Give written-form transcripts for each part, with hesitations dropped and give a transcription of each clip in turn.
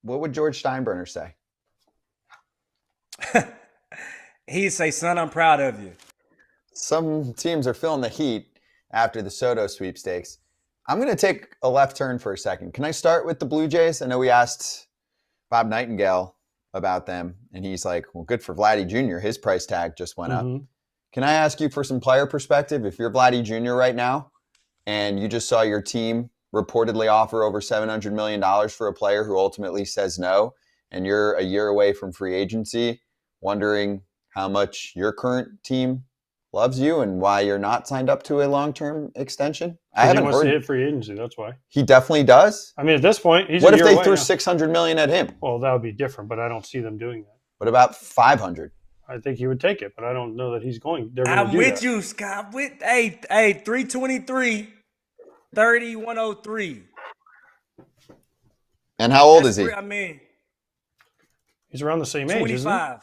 What would George Steinbrenner say? He'd say, son, I'm proud of you. Some teams are feeling the heat after the Soto sweepstakes. I'm going to take a left turn for a second. Can I start with the Blue Jays? I know we asked Bob Nightingale about them, and he's like, well, good for Vladdy Jr. His price tag just went up. Can I ask you for some player perspective? If you're Vladdy Jr. right now and you just saw your team reportedly offer over $700 million for a player who ultimately says no, and you're a year away from free agency, wondering how much your current team loves you and why you're not signed up to a long-term extension? I haven't he wants heard. to hit free agency, that's why. He definitely does? I mean, at this point, he's What a if year they away threw now. $600 million at him? Well, that would be different, but I don't see them doing that. What about 500? I think he would take it, but I don't know that he's going. I'm with you, Scott. Hey, 323, 3103. And how old is he? I mean, he's around the same age, isn't he?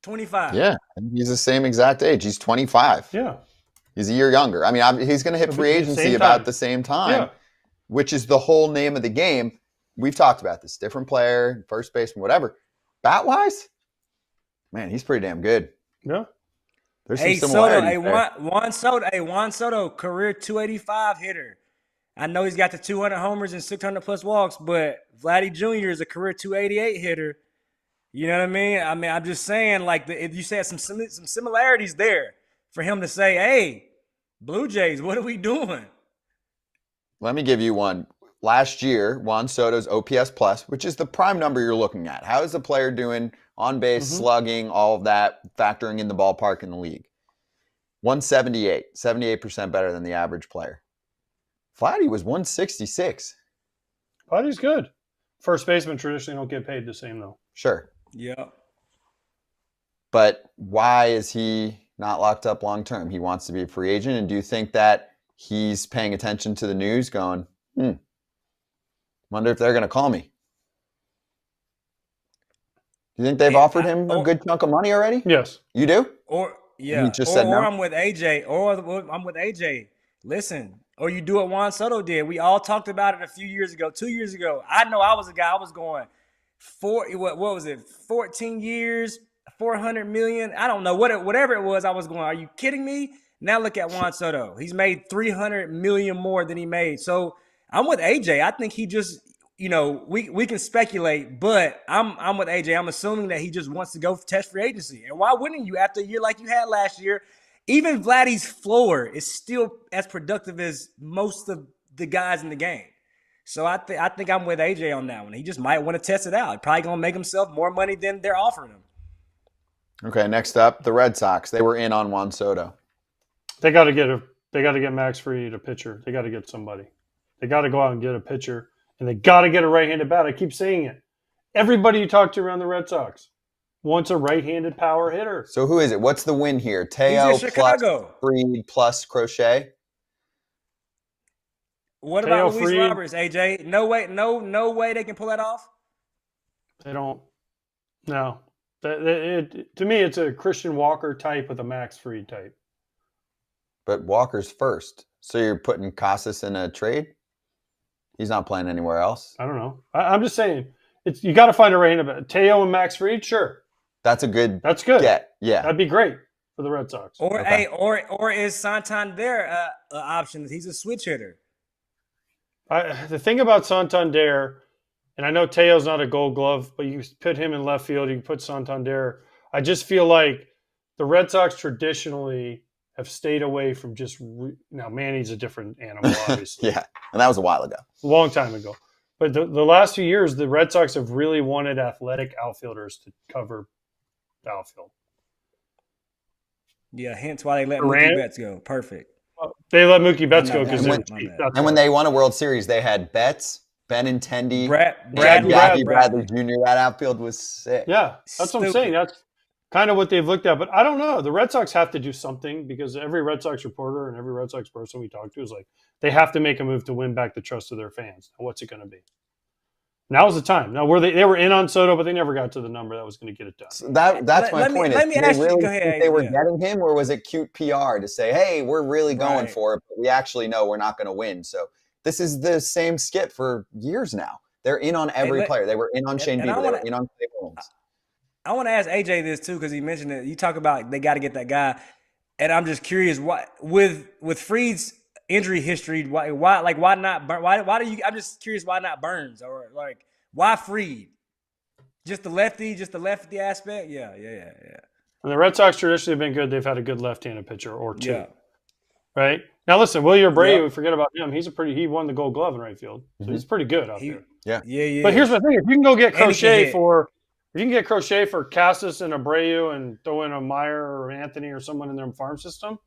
25. Yeah, he's the same exact age. He's 25. Yeah. He's a year younger. I mean, he's going to hit free agency about the same time, which is the whole name of the game. We've talked about this. Different player, first baseman, whatever. Bat-wise, man, he's pretty damn good. Yeah. There's some similarities there. Juan Soto, career 285 hitter. I know he's got the 200 homers and 600-plus walks, but Vladdy Jr. is a career 288 hitter. You know what I mean? I'm just saying, like, if you said some similarities there for him to say, hey, Blue Jays, what are we doing? Let me give you one. Last year, Juan Soto's OPS plus, which is the prime number you're looking at. How is the player doing on base, slugging, all of that, factoring in the ballpark in the league? 178, 78% better than the average player. Vladdy was 166. Vladdy's good. First baseman traditionally don't get paid the same, though. Sure. Yeah. But why is he not locked up long term? He wants to be a free agent. And do you think that he's paying attention to the news going, wonder if they're going to call me? Do you think they've offered him a good chunk of money already? Yes. You do? Yeah. He just said no? I'm with AJ. I'm with AJ. Listen, or you do what Juan Soto did. We all talked about it a few years ago, 2 years ago. I know I was a guy, I was going, what was it, 14 years, 400 million? I don't know. Whatever it was, I was going, are you kidding me? Now look at Juan Soto. He's made 300 million more than he made. So I'm with AJ. I think he just, we can speculate, but I'm with AJ. I'm assuming that he just wants to go test free agency. And why wouldn't you after a year like you had last year? Even Vladdy's floor is still as productive as most of the guys in the game. So I think I'm with AJ on that one. He just might want to test it out. Probably going to make himself more money than they're offering him. Okay, next up, the Red Sox. They were in on Juan Soto. They got to get Max Fried a pitcher. They got to get somebody. They got to go out and get a pitcher, and they got to get a right-handed bat. I keep saying it. Everybody you talk to around the Red Sox wants a right-handed power hitter. So who is it? What's the win here? Teo plus Fried plus Crochet? What about Luis Roberts, AJ? No way they can pull that off? They don't. No. To me, it's a Christian Walker type with a Max Fried type. But Walker's first. So you're putting Casas in a trade? He's not playing anywhere else? I don't know. I'm just saying, you got to find a right-handed. Teo and Max Fried, sure. That's good. Yeah. Yeah. That'd be great for the Red Sox. Or is Santander an option? He's a switch hitter. The thing about Santander, and I know Teo's not a Gold Glove, but you put him in left field, you can put Santander. I just feel like the Red Sox traditionally have stayed away from just now. Manny's a different animal, obviously. Yeah, and that was a while ago, a long time ago. But the last few years, the Red Sox have really wanted athletic outfielders to cover the outfield. Yeah, hence why they let Mookie Betts go. Perfect. They let Mookie Betts go because they're cheap. And when they won a World Series, they had Betts, Benintendi, Bradley Jr. That outfield was sick. Yeah, that's what I'm saying. That's kind of what they've looked at. But I don't know. The Red Sox have to do something because every Red Sox reporter and every Red Sox person we talk to is like, they have to make a move to win back the trust of their fans. Now, what's it going to be? Now's the time. Now, they were in on Soto, but they never got to the number that was going to get it done. So that's my point. Let me ask you. Go ahead. They were getting him, or was it cute PR to say, "Hey, we're really going for it, but we actually know we're not going to win." So this is the same skit for years now. They're in on every player. They were in on Shane and I Bieber. They want were to in on Clay Holmes. I want to ask AJ this too because he mentioned it. You talk about they got to get that guy, and I'm just curious why with Fried's injury history, why not why do you? I'm just curious why not Burns or like why Fried? Just the lefty aspect. Yeah. And the Red Sox traditionally have been good. They've had a good left-handed pitcher or two. Yeah. Right now, listen, Willie Abreu. Yep. We forget about him. He won the Gold Glove in right field, so he's pretty good out there. Yeah. But here's my thing: if you can go get Crochet hit. if you can get Crochet for Cassis and Abreu and throw in a Meyer or Anthony or someone in their farm system,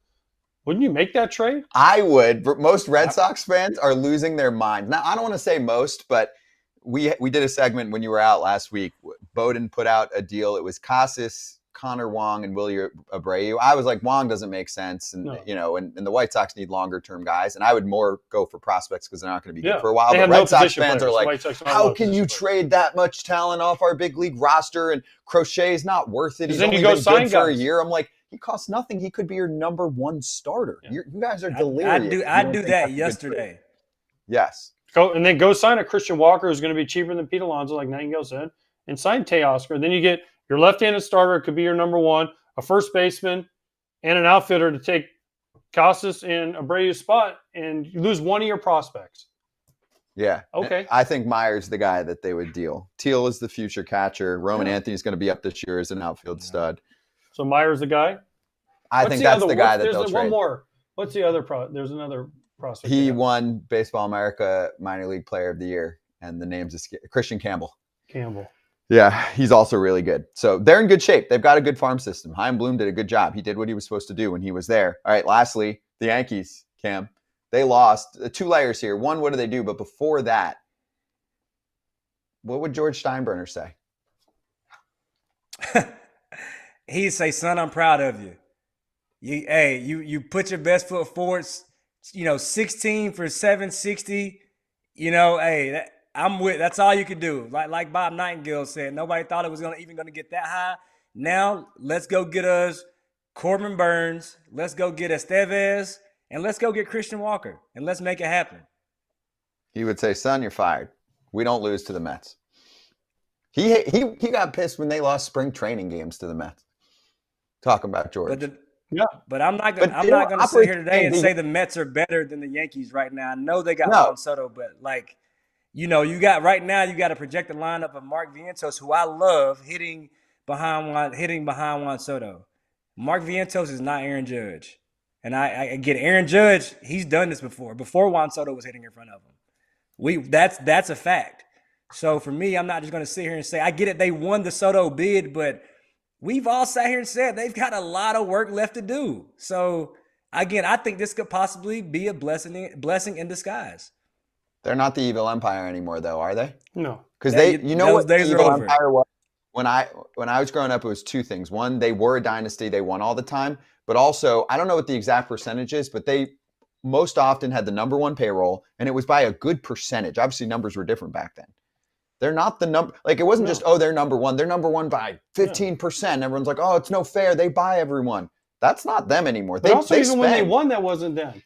wouldn't you make that trade? I would. Most Red Sox fans are losing their mind. Now, I don't want to say most, but we did a segment when you were out last week. Bowden put out a deal. It was Cassis, Connor Wong, and Willie Abreu. I was like, Wong doesn't make sense, and and the White Sox need longer term guys, and I would more go for prospects because they're not going to be good for a while. But Red Sox fans are like, how can you trade that much talent off our big league roster? And Crochet's not worth it. He's only been good for a year. I'm like, he costs nothing. He could be your number one starter. Yeah. You guys are delirious. I'd do that yesterday. Yes. Go sign a Christian Walker who's going to be cheaper than Pete Alonso, like Nightingale said, and sign Teoscar. Then you get your left-handed starter could be your number one, a first baseman, and an outfitter to take Casas and Abreu's spot, and you lose one of your prospects. Yeah. Okay. I think Meyer's the guy that they would deal. Teal is the future catcher. Roman Anthony's going to be up this year as an outfield stud. So Meyer's the guy? I think that's the guy that they'll trade. One more. What's the other there's another prospect. He won Baseball America Minor League Player of the Year, and the name's Christian Campbell. Yeah, he's also really good. So they're in good shape. They've got a good farm system. Chaim Bloom did a good job. He did what he was supposed to do when he was there. All right, lastly, the Yankees, Cam. They lost 2 layers here. One, what do they do? But before that, what would George Steinbrenner say? He'd say, son, I'm proud of you. You put your best foot forward, 16 for 760. That's all you could do. Like Bob Nightingale said, nobody thought it was even gonna get that high. Now let's go get us Corbin Burns, let's go get Estevez, and let's go get Christian Walker, and let's make it happen. He would say, son, you're fired. We don't lose to the Mets. He got pissed when they lost spring training games to the Mets. Talk about George. But I'm not going to sit here today and say the Mets are better than the Yankees right now. I know they got Juan Soto, but you got to project the lineup of Mark Vientos, who I love, hitting behind Juan Soto. Mark Vientos is not Aaron Judge. And I get Aaron Judge, he's done this before Juan Soto was hitting in front of him. That's a fact. So for me, I'm not just going to sit here and say, I get it, they won the Soto bid, but we've all sat here and said they've got a lot of work left to do. So again, I think this could possibly be a blessing in disguise. They're not the evil empire anymore, though, are they? No, because what the evil empire was when I was growing up. It was 2 things. One, they were a dynasty; they won all the time. But also, I don't know what the exact percentage is, but they most often had the number 1 payroll, and it was by a good percentage. Obviously, numbers were different back then. They're not the number. Like, it wasn't just, they're number 1. They're number 1 by 15%. Everyone's like, it's no fair. They buy everyone. That's not them anymore. But even when they won, that wasn't them.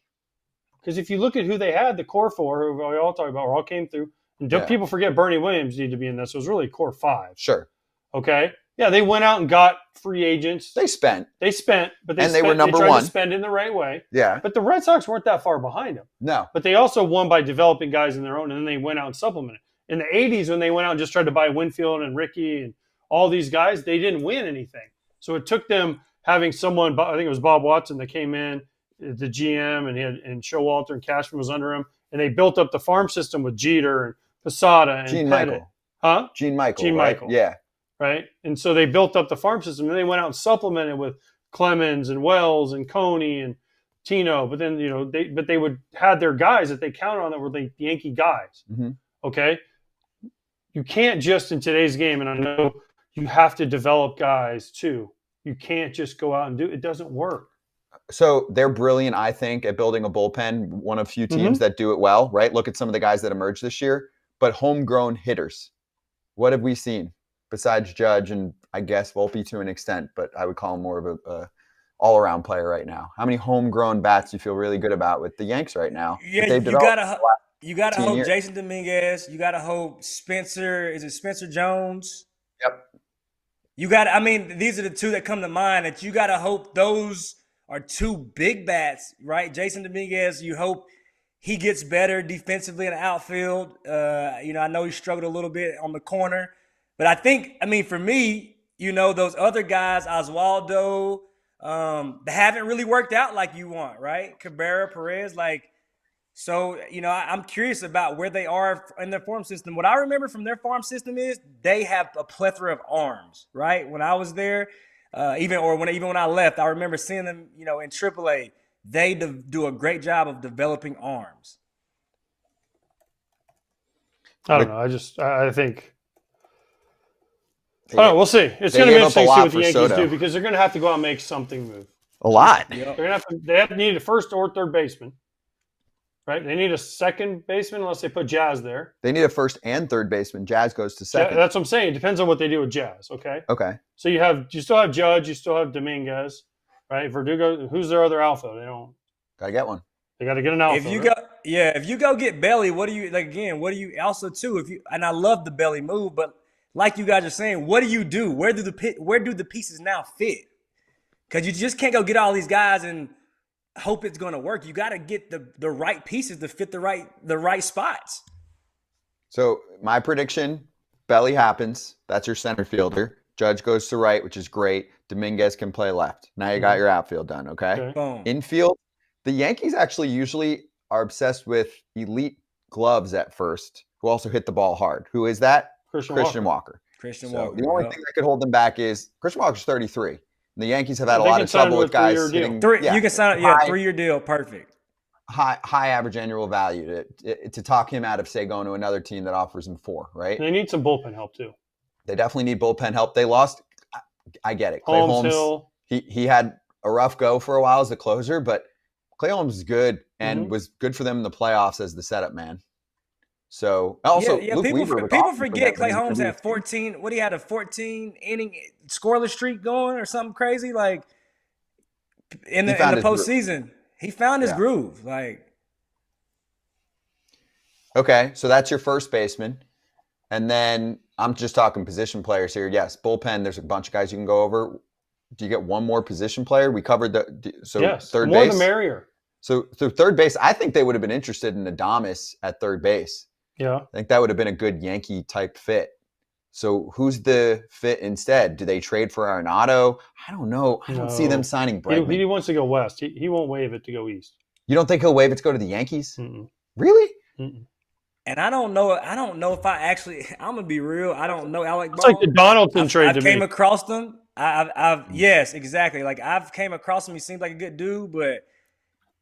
Because if you look at who they had, the core 4, who we all talk about, all came through. And people forget Bernie Williams needed to be in this. So it was really core 5. Sure. Okay. Yeah, they went out and got free agents. They spent, but they were number 1. They tried to spend in the right way. Yeah. But the Red Sox weren't that far behind them. No. But they also won by developing guys in their own, and then they went out and supplemented. In the 80s, when they went out and just tried to buy Winfield and Ricky and all these guys, they didn't win anything. So it took them having someone, I think it was Bob Watson that came in, the GM, and Showalter and Cashman was under him, and they built up the farm system with Jeter and Posada and Gene Michael. Huh? Gene Michael. Gene right? Michael. Yeah. Right? And so they built up the farm system, and they went out and supplemented with Clemens and Wells and Coney and Tino. But then, they would had their guys that they counted on that were the Yankee guys. Mm-hmm. Okay? You can't just in today's game, and I know you have to develop guys too. You can't just go out and do it. It doesn't work. So they're brilliant, I think, at building a bullpen. One of few teams that do it well, right? Look at some of the guys that emerged this year. But homegrown hitters, what have we seen besides Judge and I guess Volpe to an extent? But I would call him more of a all-around player right now. How many homegrown bats do you feel really good about with the Yanks right now? Yeah, You got to 10 hope years. Jason Dominguez. You got to hope Spencer. Is it Spencer Jones? Yep. You got. I mean, these are the two that come to mind. That you got to hope those are two big bats, right? Jason Dominguez. You hope he gets better defensively in the outfield. I know he struggled a little bit on the corner, but I think, for me, those other guys, Oswaldo, they haven't really worked out like you want, right? Cabrera, Perez, so, I'm curious about where they are in their farm system. What I remember from their farm system is they have a plethora of arms, right? When I was there, even when I left, I remember seeing them, in AAA. They do a great job of developing arms. I don't know. I think. I don't know. We'll see. It's going to be interesting to see what the Yankees do because they're going to have to go out and make something move. A lot. Yep. They have to need a first or third baseman. Right? They need a second baseman unless they put Jazz there. They need a first and third baseman. Jazz goes to second. That's what I'm saying. It depends on what they do with Jazz, okay? Okay. So you still have Judge, you still have Dominguez, right? Verdugo, who's their other alpha? Gotta get one. They got to get an alpha. If you go get Belly, what do you also too? And I love the Belly move, but like you guys are saying, what do you do? Where do the pieces now fit? Because you just can't go get all these guys and hope it's going to work. You got to get the right pieces to fit the right spots. So my prediction, Belly happens. That's your center fielder. Judge goes to right, which is great. Dominguez can play left. Now you got your outfield done, okay? Boom. Infield, the Yankees actually usually are obsessed with elite gloves at first, who also hit the ball hard. Who is that? Christian Walker. Christian So Walker. the only thing that could hold them back is Christian Walker's 33. And the Yankees have had a lot of trouble with guys hitting. You can sign a 3-year deal. Perfect. High average annual value to talk him out of, say, going to another team that offers him 4, right? They need some bullpen help, too. They definitely need bullpen help. They lost. I get it. Clay Holmes, Hill. He had a rough go for a while as a closer, but Clay Holmes is good and was good for them in the playoffs as the setup man. So also, people forget Clay Holmes had 14. What he had a 14 inning scoreless streak going or something crazy like in the postseason. He found his groove. Okay, so that's your first baseman, and then I'm just talking position players here. Yes, bullpen. There's a bunch of guys you can go over. Do you get one more position player? We covered third base. More the merrier. So third base, I think they would have been interested in Adames at third base. Yeah. I think that would have been a good Yankee type fit. So who's the fit instead? Do they trade for Arenado? I don't know. I don't see them signing Bregman. He wants to go west. He won't waive it to go east. You don't think he'll waive it to go to the Yankees? Mm-mm. Really? Mm-mm. And I don't know if I actually. I'm gonna be real. I don't know Alec. It's like the Donaldson trade to me. I came across them. Yes, exactly. I've came across him. He seems like a good dude, but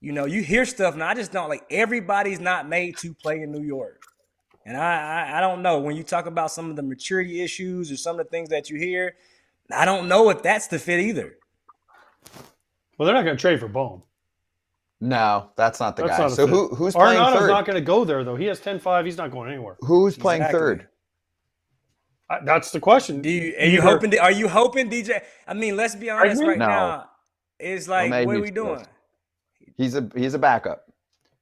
you hear stuff, and I just don't everybody's not made to play in New York. And I don't know. When you talk about some of the maturity issues or some of the things that you hear, I don't know if that's the fit either. Well, they're not going to trade for Bohm. No, that's not the guy. Not so who's playing Arenado's third? not going to go there, though. He has 10-5. He's not going anywhere. Who's playing third? That's the question. Are you hoping DJ? I mean, let's be honest now. It's what are we doing? He's a backup.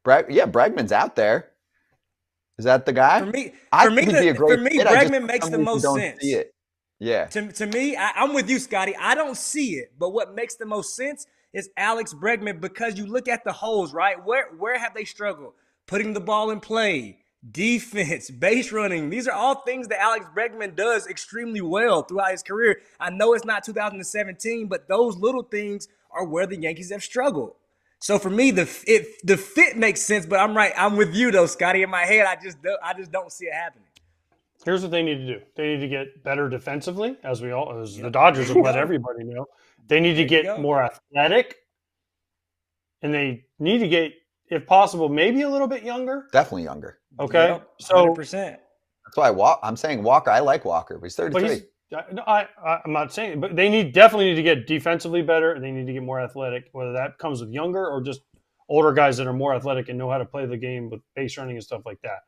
Bregman's out there. Is that the guy? For me, Bregman makes the most sense. See it. Yeah. To me, I'm with you, Scotty. I don't see it, but what makes the most sense is Alex Bregman because you look at the holes, right? Where have they struggled? Putting the ball in play, defense, base running. These are all things that Alex Bregman does extremely well throughout his career. I know it's not 2017, but those little things are where the Yankees have struggled. So for me, the fit makes sense, but I'm right. I'm with you though, Scotty. In my head, I just don't see it happening. Here's what they need to do. They need to get better defensively, as the Dodgers have let everybody know. They need to get more athletic, and they need to get, if possible, maybe a little bit younger. Definitely younger. Okay, yep, 100%. That's why I'm saying Walker. I like Walker, but he's 33. I'm not saying, but they definitely need to get defensively better. They need to get more athletic, whether that comes with younger or just older guys that are more athletic and know how to play the game with base running and stuff like that.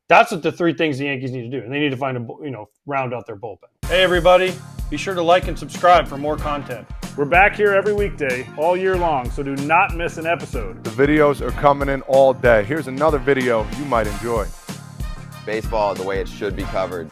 That's what the three things the Yankees need to do, and they need to round out their bullpen. Hey everybody, be sure to like and subscribe for more content. We're back here every weekday, all year long, so do not miss an episode. The videos are coming in all day. Here's another video you might enjoy. Baseball the way it should be covered.